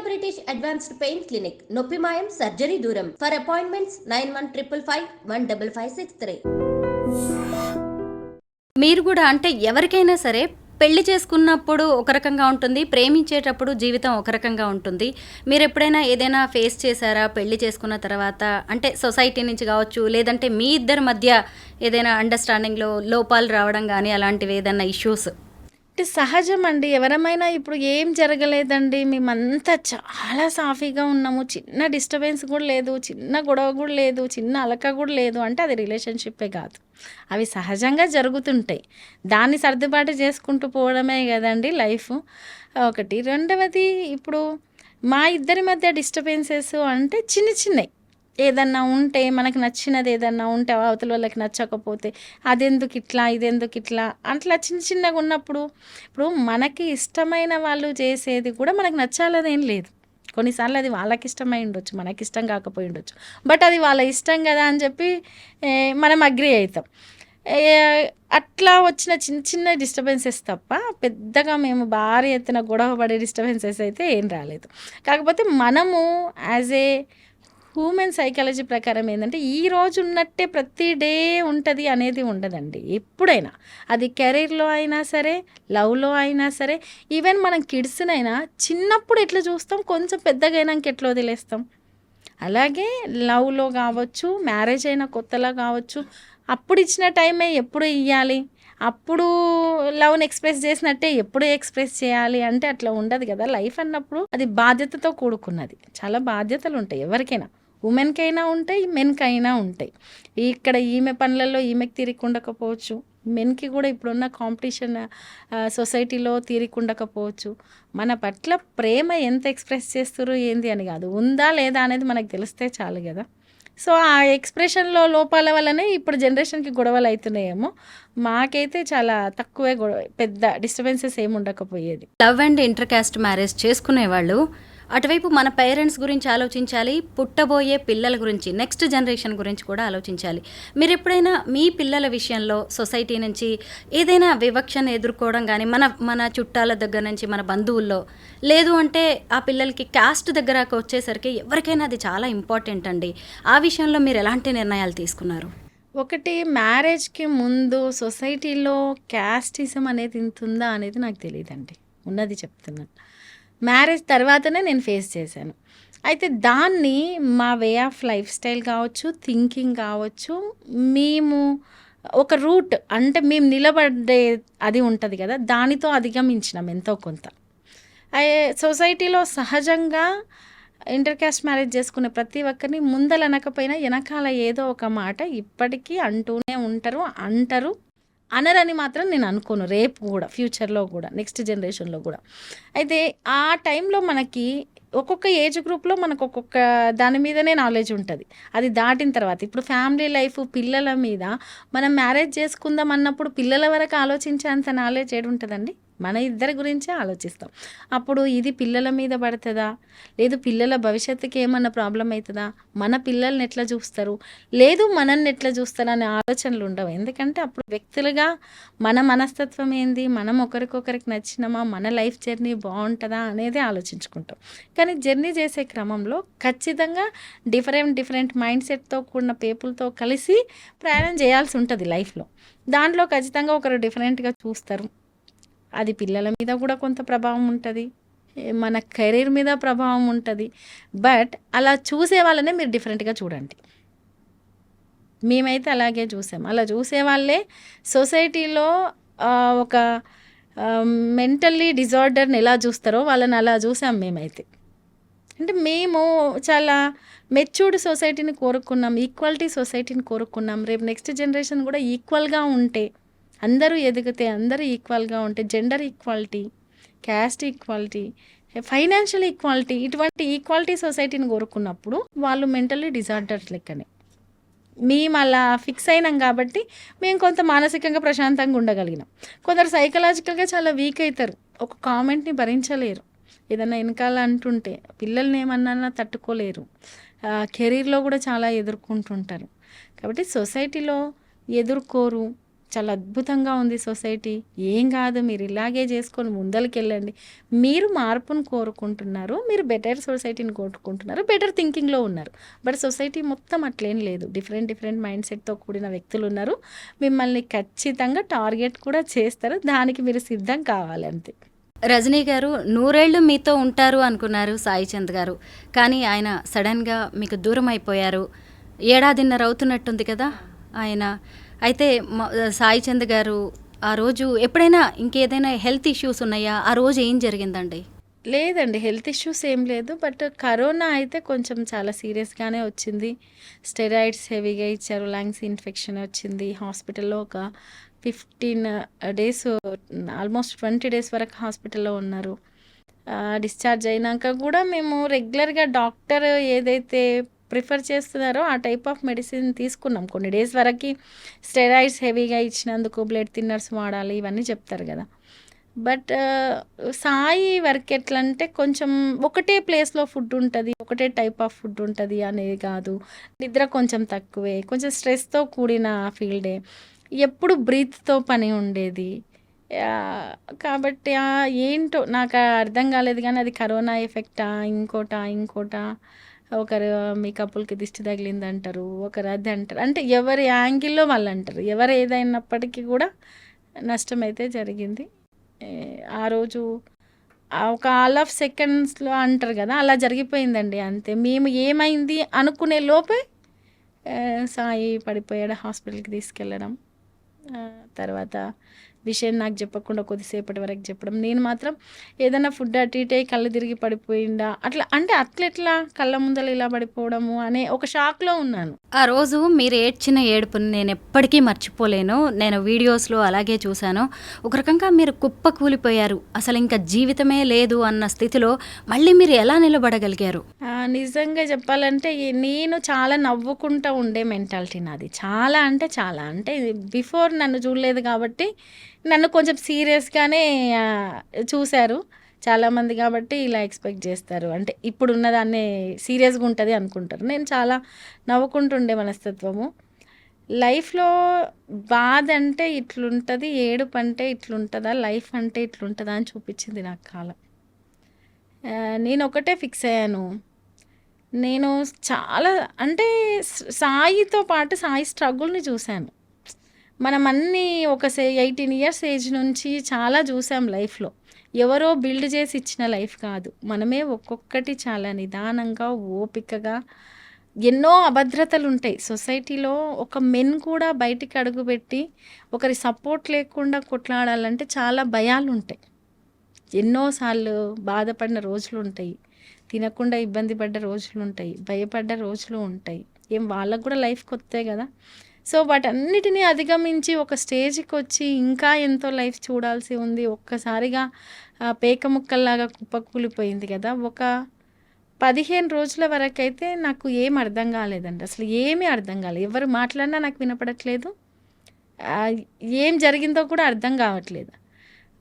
British advanced pain clinic, నొప్పి మాయం, surgery దూరం. For appointments 9155515563. మీరు కూడా అంటే ఎవరికైనా సరే పెళ్లి చేసుకున్నప్పుడు ఒక రకంగా ఉంటుంది, ప్రేమించేటప్పుడు జీవితం ఒక రకంగా ఉంటుంది. మీరు ఎప్పుడైనా ఏదైనా ఫేస్ చేశారా పెళ్లి చేసుకున్న తర్వాత? అంటే సొసైటీ నుంచి కావచ్చు, లేదంటే మీ ఇద్దరి మధ్య ఏదైనా అండర్స్టాండింగ్లో లోపాలు రావడం కానీ అలాంటివి ఏదైనా ఇష్యూస్? అంటే సహజం అండి. ఎవరమైనా ఇప్పుడు ఏం జరగలేదండి. మేమంతా చాలా సాఫీగా ఉన్నాము. చిన్న డిస్టర్బెన్స్ కూడా లేదు. చిన్న గొడవ కూడా లేదు. చిన్న అలక కూడా లేదు అంటే అది రిలేషన్‌షిప్పే కాదు. అవి సహజంగా జరుగుతుంటాయి. దాన్ని సర్దుబాటు చేసుకుంటూ పోవడమే గదండీ లైఫు. ఒకటి. రెండవది ఇప్పుడు మా ఇద్దరి మధ్య డిస్టర్బెన్సెస్ అంటే చిన్న చిన్నయి. ఏదన్నా ఉంటే మనకు నచ్చినది ఏదన్నా ఉంటే అవతల వాళ్ళకి నచ్చకపోతే అదెందుకిట్లా, ఇదెందుకిట్లా అట్లా చిన్న చిన్నగా ఉన్నప్పుడు ఇప్పుడు మనకి ఇష్టమైన వాళ్ళు చేసేది కూడా మనకు నచ్చాలనేం లేదు. కొన్నిసార్లు అది వాళ్ళకి ఇష్టమై ఉండొచ్చు, మనకి ఇష్టం కాకపోయి ఉండొచ్చు. బట్ అది వాళ్ళ ఇష్టం కదా అని చెప్పి మనం అగ్రీ అవుతాం. ఏ, అట్లా వచ్చిన చిన్న చిన్న డిస్టర్బెన్సెస్ తప్ప పెద్దగా మేము భారీ ఎత్తున గొడవ పడే డిస్టర్బెన్సెస్ అయితే ఏం రాలేదు. కాకపోతే మనము యాజ్ ఏ హ్యూమన్ సైకాలజీ ప్రకారం ఏంటంటే ఈ రోజు ఉన్నట్టే ప్రతి డే ఉంటుంది అనేది ఉండదండి. ఎప్పుడైనా అది కెరీర్లో అయినా సరే, లవ్లో అయినా సరే, ఈవెన్ మనం కిడ్స్నైనా చిన్నప్పుడు ఎట్లా చూస్తాం, కొంచెం పెద్దగా అయినాక ఎట్లా వదిలేస్తాం. అలాగే లవ్లో కావచ్చు, మ్యారేజ్ అయిన కొత్తలో కావచ్చు, అప్పుడు ఇచ్చిన టైమే ఎప్పుడు ఇవ్వాలి, అప్పుడు లవ్ని ఎక్స్ప్రెస్ చేసినట్టే ఎప్పుడు ఎక్స్ప్రెస్ చేయాలి అంటే అట్లా ఉండదు కదా. లైఫ్ అన్నప్పుడు అది బాధ్యతతో కూడుకున్నది. చాలా బాధ్యతలు ఉంటాయి ఎవరికైనా, ఉమెన్కైనా ఉంటాయి, మెన్కైనా ఉంటాయి. ఇక్కడ ఈమె పనులలో ఈమెకి తీరిక ఉండకపోవచ్చు, మెన్కి కూడా ఇప్పుడున్న కాంపిటీషన్ సొసైటీలో తీరిక ఉండకపోవచ్చు. మన పట్ల ప్రేమ ఎంత ఎక్స్ప్రెస్ చేస్తారో ఏంది అని కాదు, ఉందా లేదా అనేది మనకు తెలిస్తే చాలు కదా. సో ఆ ఎక్స్ప్రెషన్లో లోపాల వల్లనే ఇప్పుడు జనరేషన్కి గొడవలు అవుతున్నాయేమో. మాకైతే చాలా తక్కువే పెద్ద డిస్టర్బెన్సెస్ ఏమి ఉండకపోయేది. Love and inter caste marriage చేసుకునేవాళ్ళు అటువైపు మన పేరెంట్స్ గురించి ఆలోచించాలి, పుట్టబోయే పిల్లల గురించి, నెక్స్ట్ జనరేషన్ గురించి కూడా ఆలోచించాలి. మీరు ఎప్పుడైనా మీ పిల్లల విషయంలో సొసైటీ నుంచి ఏదైనా వివక్షను ఎదుర్కోవడం కానీ, మన చుట్టాల దగ్గర నుంచి, మన బంధువుల్లో, లేదు అంటే ఆ పిల్లలకి కాస్ట్ దగ్గరకు వచ్చేసరికి ఎవరికైనా అది చాలా ఇంపార్టెంట్ అండి. ఆ విషయంలో మీరు ఎలాంటి నిర్ణయాలు తీసుకున్నారు? ఒకటి, మ్యారేజ్కి ముందు సొసైటీలో క్యాస్టిజం అనేది ఇంత ఉందా అనేది నాకు తెలియదండి. ఉన్నది చెప్తున్నాను. మ్యారేజ్ తర్వాతనే నేను ఫేస్ చేశాను. అయితే దాన్ని మా వే ఆఫ్ లైఫ్ స్టైల్ కావచ్చు, థింకింగ్ కావచ్చు, మేము ఒక రూట్ అంటే మేము నిలబడే అది ఉంటుంది కదా, దానితో అధిగమించినాం ఎంతో కొంత. సొసైటీలో సహజంగా ఇంటర్ కాస్ట్ మ్యారేజ్ చేసుకునే ప్రతి ఒక్కరిని ముందలనకపోయినా వెనకాల ఏదో ఒక మాట ఇప్పటికీ అంటూనే అంటారు. అనరని మాత్రం నేను అనుకోను, రేపు కూడా, ఫ్యూచర్లో కూడా, నెక్స్ట్ జనరేషన్లో కూడా. అయితే ఆ టైంలో మనకి ఒక్కొక్క ఏజ్ గ్రూప్లో మనకు ఒక్కొక్క దాని మీదనే నాలెడ్జ్ ఉంటుంది. అది దాటిన తర్వాత ఇప్పుడు ఫ్యామిలీ లైఫ్, పిల్లల మీద మనం మ్యారేజ్ చేసుకుందాం అన్నప్పుడు పిల్లల వరకు ఆలోచించేంత నాలెడ్జ్ ఏడు ఉంటుందండి. మన ఇద్దరి గురించే ఆలోచిస్తాం. అప్పుడు ఇది పిల్లల మీద పడుతుందా, లేదు పిల్లల భవిష్యత్తుకి ఏమన్నా ప్రాబ్లం అవుతుందా, మన పిల్లల్ని ఎట్లా చూస్తారు, లేదు మనల్ని ఎట్లా చూస్తారు అనే ఆలోచనలు ఉండవు. ఎందుకంటే అప్పుడు వ్యక్తులుగా మన మనస్తత్వం ఏంది, మనం ఒకరికొకరికి నచ్చినమా, మన లైఫ్ జర్నీ బాగుంటుందా అనేది ఆలోచించుకుంటాం. కానీ జర్నీ చేసే క్రమంలో ఖచ్చితంగా డిఫరెంట్ మైండ్ సెట్తో కూడిన పీపుల్తో కలిసి ప్రయాణం చేయాల్సి ఉంటుంది లైఫ్లో. దాంట్లో ఖచ్చితంగా ఒకరు డిఫరెంట్గా చూస్తారు. అది పిల్లల మీద కూడా కొంత ప్రభావం ఉంటుంది, మన కెరీర్ మీద ప్రభావం ఉంటుంది. బట్ అలా చూసే వాళ్ళనే మీరు డిఫరెంట్గా చూడండి. మేమైతే అలాగే చూసాం. అలా చూసే వాళ్ళే సొసైటీలో ఒక మెంటల్లీ డిజార్డర్ని ఎలా చూస్తారో వాళ్ళని అలా చూసాం మేమైతే. అంటే మేము చాలా మెచ్యూర్డ్ సొసైటీని కోరుకున్నాం, ఈక్వాలిటీ సొసైటీని కోరుకున్నాం. రేపు నెక్స్ట్ జనరేషన్ కూడా ఈక్వల్గా ఉంటే, అందరూ ఎదిగితే, అందరూ ఈక్వల్గా ఉంటే, gender equality, caste equality, financial equality, ఇటువంటి ఈక్వాలిటీ సొసైటీని కోరుకున్నప్పుడు వాళ్ళు మెంటల్లీ డిజార్డర్స్ లెక్కనే. మేము అలా ఫిక్స్ అయినాం కాబట్టి మేము కొంత మానసికంగా ప్రశాంతంగా ఉండగలిగినాం. కొందరు సైకలాజికల్గా చాలా వీక్ అవుతారు, ఒక కామెంట్ని భరించలేరు, ఏదన్నా వెనకాల అంటుంటే పిల్లల్ని ఏమన్నా తట్టుకోలేరు, కెరీర్లో కూడా చాలా ఎదుర్కొంటుంటారు. కాబట్టి సొసైటీలో ఎదుర్కోరు, చాలా అద్భుతంగా ఉంది సొసైటీ, ఏం కాదు మీరు ఇలాగే చేసుకొని ముందరికెళ్ళండి. మీరు మార్పును కోరుకుంటున్నారు, మీరు బెటర్ సొసైటీని కోరుకుంటున్నారు, బెటర్ థింకింగ్లో ఉన్నారు. బట్ సొసైటీ మొత్తం అట్లేం లేదు, డిఫరెంట్ మైండ్ సెట్తో కూడిన వ్యక్తులు ఉన్నారు. మిమ్మల్ని ఖచ్చితంగా టార్గెట్ కూడా చేస్తారు, దానికి మీరు సిద్ధం కావాలి అంతే. రజనీ గారు, 100 ఏళ్ళు మీతో ఉంటారు అనుకున్నారు సాయి చంద్ గారు, కానీ ఆయన సడన్గా మీకు దూరం అయిపోయారు. 1.5 ఏళ్ళు అవుతున్నట్టుంది కదా ఆయన. అయితే సాయి చంద్ గారు ఆ రోజు ఎప్పుడైనా ఇంకేదైనా హెల్త్ ఇష్యూస్ ఉన్నాయా? ఆ రోజు ఏం జరిగిందండి? లేదండి, హెల్త్ ఇష్యూస్ ఏం లేదు. బట్ కరోనా అయితే కొంచెం చాలా సీరియస్గానే వచ్చింది. స్టెరాయిడ్స్ హెవీగా ఇచ్చారు, లంగ్స్ ఇన్ఫెక్షన్ వచ్చింది. హాస్పిటల్లో ఒక 15 డేస్, ఆల్మోస్ట్ 20 డేస్ వరకు హాస్పిటల్లో ఉన్నారు. డిశ్చార్జ్ అయినాక కూడా మేము రెగ్యులర్గా డాక్టర్ ఏదైతే ప్రిఫర్ చేస్తున్నారో ఆ టైప్ ఆఫ్ మెడిసిన్ తీసుకున్నాం. కొన్ని డేస్ వరకు స్టెరాయిడ్స్ హెవీగా ఇచ్చినందుకు బ్లడ్ థిన్నర్స్ వాడాలి, ఇవన్నీ చెప్తారు కదా. బట్ సాయి వర్క్ ఎట్లా అంటే కొంచెం ఒకటే ప్లేస్లో ఫుడ్ ఉంటుంది, ఒకటే టైప్ ఆఫ్ ఫుడ్ ఉంటుంది అనేది కాదు. నిద్ర కొంచెం తక్కువే, కొంచెం స్ట్రెస్తో కూడిన ఫీల్డే, ఎప్పుడు బ్రీత్తో పని ఉండేది. కాబట్టి ఏంటో నాకు అర్థం కాలేదు, కానీ అది కరోనా ఎఫెక్టా ఇంకోటా ఒకరు మీ కపుల్కి దిష్టి తగిలిందంటారు, ఒకరు అది అంటారు. అంటే ఎవరి యాంగిల్లో వాళ్ళు అంటారు. ఎవరు ఏదైనప్పటికీ కూడా నష్టం అయితే జరిగింది. ఆ రోజు ఒక ఆల్ ఆఫ్ సెకండ్స్లో అంటారు కదా, అలా జరిగిపోయిందండి అంతే. మేము ఏమైంది అనుకునే లోపే సాయి పడిపోయాడు. హాస్పిటల్కి తీసుకెళ్ళడం, తర్వాత విషయం నాకు చెప్పకుండా కొద్దిసేపటి వరకు చెప్పడం. నేను మాత్రం ఏదైనా ఫుడ్ అటు ఇటు కళ్ళు తిరిగి పడిపోయిందా అట్లా, అంటే అట్లెట్లా కళ్ళ ముందర ఇలా పడిపోవడము అనే ఒక షాక్లో ఉన్నాను. ఆ రోజు మీరు ఏడ్చిన ఏడుపుని నేను ఎప్పటికీ మర్చిపోలేను. నేను వీడియోస్లో అలాగే చూశాను. ఒక రకంగా మీరు కుప్ప కూలిపోయారు, అసలు ఇంకా జీవితమే లేదు అన్న స్థితిలో మళ్ళీ మీరు ఎలా నిలబడగలిగారు? నిజంగా చెప్పాలంటే నేను చాలా నవ్వుకుంటూ ఉండే మెంటాలిటీ నాది. చాలా అంటే బిఫోర్ నన్ను చూడలేదు కాబట్టి నన్ను కొంచెం సీరియస్గానే చూశారు చాలామంది, కాబట్టి ఇలా ఎక్స్పెక్ట్ చేస్తారు. అంటే ఇప్పుడు ఉన్నదాన్నే సీరియస్గా ఉంటుంది అనుకుంటారు. నేను చాలా నవ్వుకుంటుండే మనస్తత్వము. లైఫ్లో బాధ అంటే ఇట్లుంటుంది, ఏడుపు అంటే ఇట్లుంటుందా, లైఫ్ అంటే ఇట్లుంటుందా అని చూపించింది నాకు కాలం. నేను ఒకటే ఫిక్స్ అయ్యాను, నేను చాలా అంటే సాయితో పాటు సాయి స్ట్రగుల్ని చూశాను. మనం అన్నీ ఒక 18 ఇయర్స్ ఏజ్ నుంచి చాలా చూసాం లైఫ్లో. ఎవరో బిల్డ్ చేసి ఇచ్చిన లైఫ్ కాదు, మనమే ఒక్కొక్కటి చాలా నిదానంగా ఓపికగా. ఎన్నో అభద్రతలు ఉంటాయి సొసైటీలో. ఒక మెన్ కూడా బయటికి అడుగుపెట్టి ఒకరి సపోర్ట్ లేకుండా కొట్లాడాలంటే చాలా భయాలు ఉంటాయి. ఎన్నోసార్లు బాధపడిన రోజులు ఉంటాయి, తినకుండా ఇబ్బంది పడ్డ రోజులు ఉంటాయి, భయపడ్డ రోజులు ఉంటాయి. ఏం వాళ్ళకు కూడా లైఫ్ కొత్తే కదా. సో వాటన్నిటినీ అధిగమించి ఒక స్టేజ్కి వచ్చి ఇంకా ఎంతో లైఫ్ చూడాల్సి ఉంది. ఒక్కసారిగా పేక ముక్కల్లాగా కుప్పకూలిపోయింది కదా. ఒక 15 రోజుల వరకు అయితే నాకు ఏం అర్థం కాలేదండి, అసలు ఏమీ అర్థం కాలేదు. ఎవరు మాట్లాడినా నాకు వినపడట్లేదు, ఏం జరిగిందో కూడా అర్థం కావట్లేదు.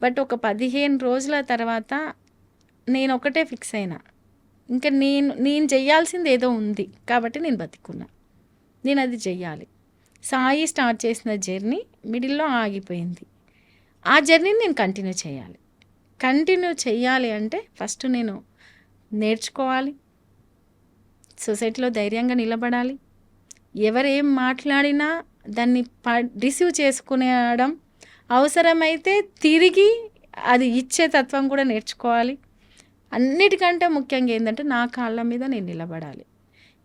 బట్ ఒక 15 రోజుల తర్వాత నేను ఒకటే ఫిక్స్ అయినా, ఇంకా నేను చెయ్యాల్సింది ఏదో ఉంది కాబట్టి నేను బతికున్నా, నేను అది చెయ్యాలి. సాయి స్టార్ట్ చేసిన జర్నీ మిడిల్లో ఆగిపోయింది. ఆ జర్నీని నేను కంటిన్యూ చేయాలి అంటే ఫస్ట్ నేను నేర్చుకోవాలి, సొసైటీలో ధైర్యంగా నిలబడాలి, ఎవరేం మాట్లాడినా దాన్ని రిసీవ్ చేసుకునేయడం, అవసరమైతే తిరిగి అది ఇచ్చే తత్వం కూడా నేర్చుకోవాలి. అన్నిటికంటే ముఖ్యంగా ఏంటంటే నా కాళ్ళ మీద నేను నిలబడాలి.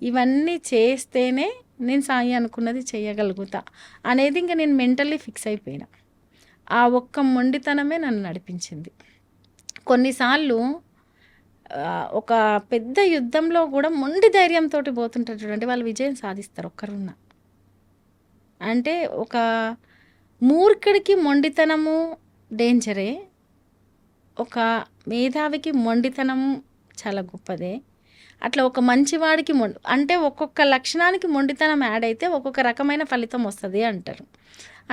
ఇవన్నీ చేస్తేనే నేను సాయి అనుకున్నది చేయగలుగుతా అనేది ఇంకా నేను మెంటల్లీ ఫిక్స్ అయిపోయినా. ఆ ఒక్క మొండితనమే నన్ను నడిపించింది. కొన్నిసార్లు ఒక పెద్ద యుద్ధంలో కూడా మొండి ధైర్యంతో పోతుంటారు చూడండి, వాళ్ళు విజయం సాధిస్తారు ఒక్కరున్నా. అంటే ఒక మూర్ఖుడికి మొండితనము డేంజరే, ఒక మేధావికి మొండితనం చాలా గొప్పదే. అట్లా ఒక మంచివాడికి అంటే ఒక్కొక్క లక్షణానికి మొండితనం యాడ్ అయితే ఒక్కొక్క రకమైన ఫలితం వస్తుంది అంటారు.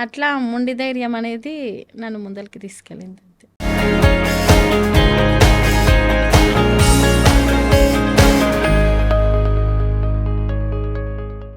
అట్లా మొండి ధైర్యం అనేది నన్ను ముందరికి తీసుకెళ్ళింది.